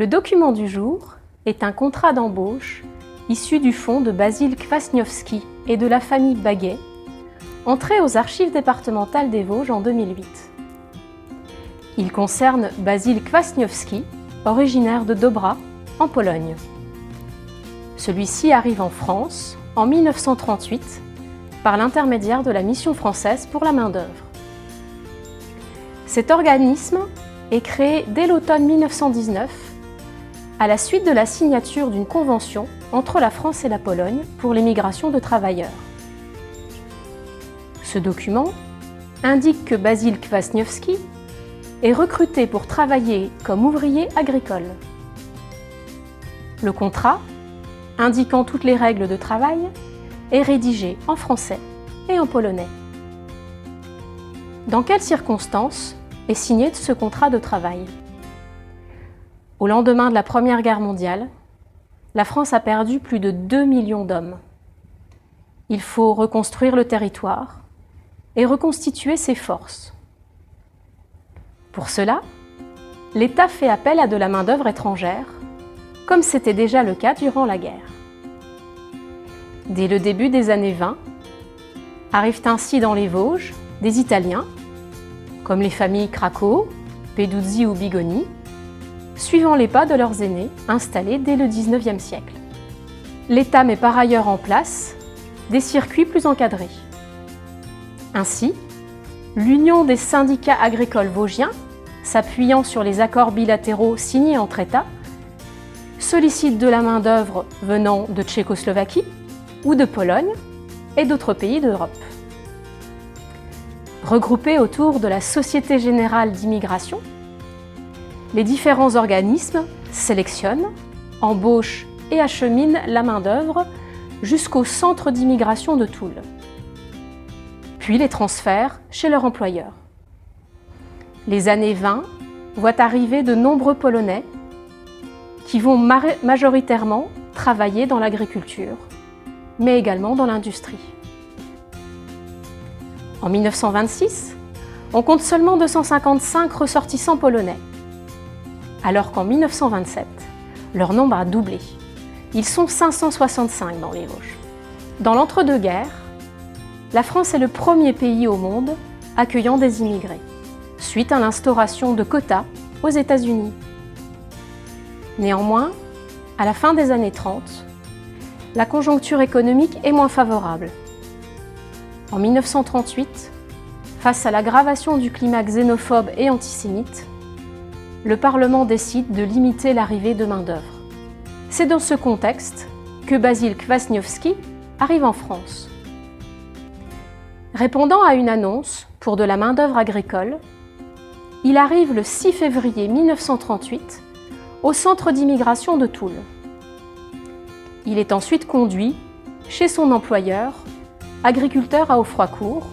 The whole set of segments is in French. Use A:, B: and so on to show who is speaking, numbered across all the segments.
A: Le document du jour est un contrat d'embauche issu du fonds de Basil Kwasniewski et de la famille Baguet, entré aux archives départementales des Vosges en 2008. Il concerne Basil Kwasniewski, originaire de Dobra, en Pologne. Celui-ci arrive en France en 1938 par l'intermédiaire de la Mission française pour la main-d'œuvre. Cet organisme est créé dès l'automne 1919 à la suite de la signature d'une convention entre la France et la Pologne pour l'émigration de travailleurs. Ce document indique que Basil Kwasniewski est recruté pour travailler comme ouvrier agricole. Le contrat, indiquant toutes les règles de travail, est rédigé en français et en polonais. Dans quelles circonstances est signé ce contrat de travail? Au lendemain de la Première Guerre mondiale, la France a perdu plus de 2 millions d'hommes. Il faut reconstruire le territoire et reconstituer ses forces. Pour cela, l'État fait appel à de la main-d'œuvre étrangère, comme c'était déjà le cas durant la guerre. Dès le début des années 20, arrivent ainsi dans les Vosges des Italiens, comme les familles Craco, Peduzzi ou Bigoni, suivant les pas de leurs aînés installés dès le XIXe siècle. L'État met par ailleurs en place des circuits plus encadrés. Ainsi, l'Union des syndicats agricoles vosgiens, s'appuyant sur les accords bilatéraux signés entre États, sollicite de la main-d'œuvre venant de Tchécoslovaquie ou de Pologne et d'autres pays d'Europe. Regroupés autour de la Société générale d'immigration, les différents organismes sélectionnent, embauchent et acheminent la main-d'œuvre jusqu'au centre d'immigration de Toul, puis les transfèrent chez leur employeur. Les années 20 voient arriver de nombreux Polonais qui vont majoritairement travailler dans l'agriculture, mais également dans l'industrie. En 1926, on compte seulement 255 ressortissants polonais, alors qu'en 1927, leur nombre a doublé. Ils sont 565 dans les Vosges. Dans l'entre-deux-guerres, la France est le premier pays au monde accueillant des immigrés, suite à l'instauration de quotas aux États-Unis. Néanmoins, à la fin des années 30, la conjoncture économique est moins favorable. En 1938, face à l'aggravation du climat xénophobe et antisémite, le Parlement décide de limiter l'arrivée de main-d'œuvre. C'est dans ce contexte que Basil Kwasniewski arrive en France. Répondant à une annonce pour de la main-d'œuvre agricole, il arrive le 6 février 1938 au centre d'immigration de Toul. Il est ensuite conduit chez son employeur, agriculteur à Offroicourt,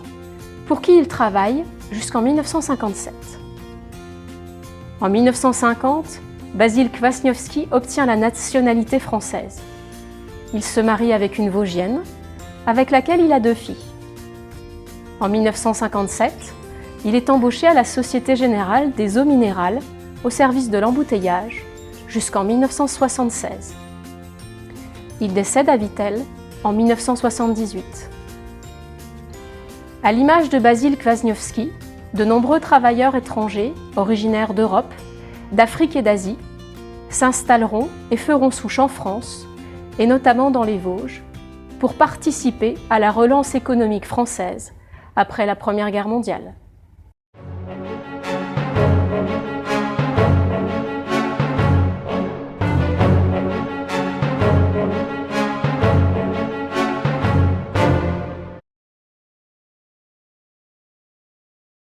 A: pour qui il travaille jusqu'en 1957. En 1950, Basil Kwasniewski obtient la nationalité française. Il se marie avec une Vosgienne, avec laquelle il a 2 filles. En 1957, il est embauché à la Société générale des eaux minérales au service de l'embouteillage jusqu'en 1976. Il décède à Vittel en 1978. À l'image de Basil Kwasniewski, de nombreux travailleurs étrangers, originaires d'Europe, d'Afrique et d'Asie, s'installeront et feront souche en France, et notamment dans les Vosges, pour participer à la relance économique française après la Première Guerre mondiale.